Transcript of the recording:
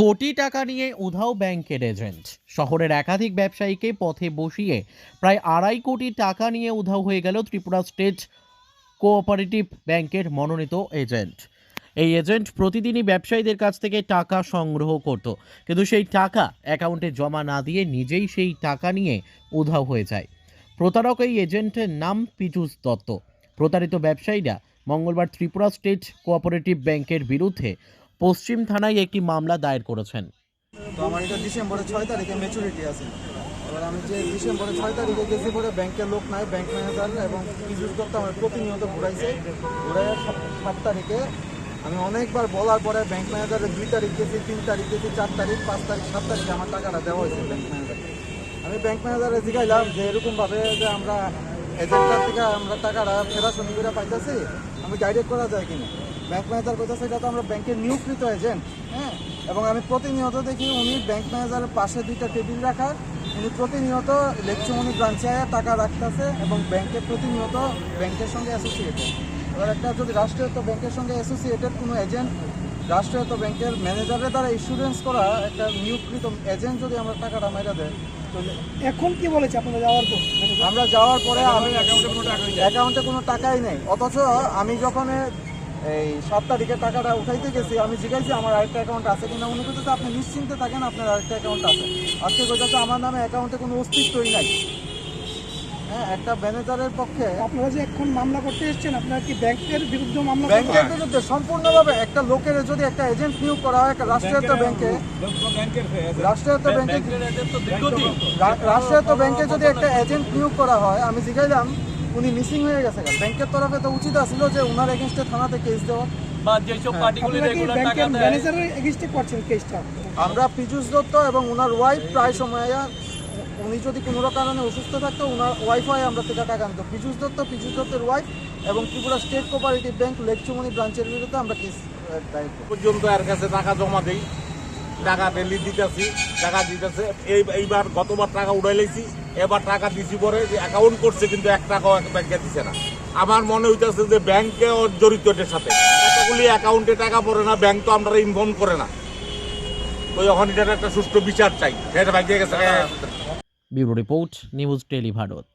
কোটি টাকা নিয়ে উধাও ব্যাংকের এজেন্ট। শহরের একাধিক ব্যবসায়ীকে পথে বসিয়ে প্রায় 2.5 কোটি টাকা নিয়ে উধাও হয়ে গেল ত্রিপুরা স্টেট কোঅপারেটিভ ব্যাংকের মনোনীত এজেন্ট। এই এজেন্ট প্রতিদিনই ব্যবসায়ীদের কাছ থেকে টাকা সংগ্রহ করত, কিন্তু সেই টাকা অ্যাকাউন্টে জমা না দিয়ে নিজেই সেই টাকা নিয়ে উধাও হয়ে যায়। প্রতারক এই এজেন্টের নাম পীযূষ দত্ত। প্রতারিত ব্যবসায়ীরা মঙ্গলবার ত্রিপুরা স্টেট কোঅপারেটিভ ব্যাংকের বিরুদ্ধে পশ্চিম থানায় একটি মামলা দায়ের করেছেন। তো আমার এটা ডিসেম্বরের 6 তারিখে ম্যাচুরিটি আছে। এবার আমি যে ডিসেম্বরের 6 তারিখে গেছি পরে ব্যাংকের লোক নাই, ব্যাংক ম্যানেজার এবং পীযূষ দত্ত আমার প্রতিনিয়ত ঘুরাইছে। 7 তারিখে আমি অনেকবার বলার পরে ব্যাংক ম্যানেজারের 2 তারিখ গেছি, 3 তারিখ গেছি, 4 তারিখ, 5 তারিখ, 7 তারিখে আমার টাকাটা দেওয়া হয়েছে ব্যাংক ম্যানেজারকে। আমি ব্যাংক ম্যানেজারে জিজ্ঞাইলাম যে এরকমভাবে যে আমরা এজেন্টটার থেকে আমরা টাকাটা ফেরাশনি করে পাইতেছি, আমি ডাইরেক্ট করা যায় কিনা। ব্যাংক ম্যানেজার কইতেছে এটা তো আমরা ব্যাংকের নিয়োগকৃত এজেন্ট, হ্যাঁ। এবং আমি প্রতিনিয়ত দেখি উনি ব্যাংক ম্যানেজারের পাশে 2টা টেবিল রাখা, উনি প্রতিনিয়ত লেকচুমনি ব্রাঞ্চে টাকা রাখতেছে এবং ব্যাংকে প্রতিনিয়ত ব্যাংকের সঙ্গে অ্যাসোসিয়েটেড। এবার একটা যদি রাষ্ট্রায়ত্ত ব্যাংকের সঙ্গে অ্যাসোসিয়েটেড কোনো এজেন্ট, রাষ্ট্রায়ত্ত ব্যাংকের ম্যানেজারের দ্বারা ইন্স্যুরেন্স করা একটা নিয়োগকৃত এজেন্ট যদি আমরা টাকাটা মাইরা দেয়, এখন কি বলেছে আপনারা যাওয়ার পর? আমরা যাওয়ার পরে আমি অ্যাকাউন্টে কোনো টাকাই নেই। অথচ আমি যখন এই 7 তারিখে টাকাটা উঠাইতে গেছি, আমি জিজ্ঞাসি আমার আরেকটা অ্যাকাউন্ট আছে কিনা। উনি বলতেছে আপনি নিশ্চিন্তে থাকেন, আপনার আরেকটা অ্যাকাউন্ট আছে। আজকে বলতেছে আমার নামে অ্যাকাউন্টে কোনো অস্তিত্বই নাই। হ্যাঁ, একটা ম্যানেজারের পক্ষে আপনারা যে এখন মামলা করতে এসেছেন, আপনারা কি ব্যাংকের বিরুদ্ধে মামলা করবেন? ব্যাংকের বিরুদ্ধে সম্পূর্ণভাবে একটা লোকের যদি একটা এজেন্ট নিয়োগ করা হয় রাষ্ট্রায়ত্ত ব্যাংকে যদি একটা এজেন্ট নিয়োগ করা হয়, আমি জিজ্ঞাইলাম উনি মিসিং হয়ে গেছে। ব্যাংকের তরফে তো উচিত ছিল যে ওনার এগেনস্টে থানাতে কেস দেওয়া। আপনারা কি ব্যাংকের ম্যানেজারের এগেইনস্টে করছেন কেসটা? আমরা পীযূষ দত্ত এবং ওনার ওয়াইফ প্রায় সময়, উনি যদি কোনো কারণে অসুস্থ থাকতো ওনার ওয়াইফাই আমরা থেকে টাকা আনতো। পীযূষ দত্তের ওয়াইফ এবং ত্রিপুরা স্টেট কোঅপারেটিভ ব্যাংক লেকচুমনি ব্রাঞ্চের বিরুদ্ধে আমরা কেস দায়ের করি। পর্যন্ত এর কাছে টাকা জমা দিই, টাকা ডেলি দিতেছি, টাকা দিতেছে। এইবার গতবার টাকা উড়াই লাইছি, এবার টাকা দিছি পরে যে অ্যাকাউন্ট করছে কিন্তু 1 টাকাও ব্যাংকে দিছে না। আমার মনে হইতেছে যে ব্যাংকে জড়িত এটার সাথে। এতগুলি অ্যাকাউন্টে টাকা পড়ে না, ব্যাংক তো আমরা ইনফর্ম করে না। তো যখন এটার একটা সুষ্ঠু বিচার চাই, সেটা ব্যাংকে গেছে। Bureau report, news tele Bharat.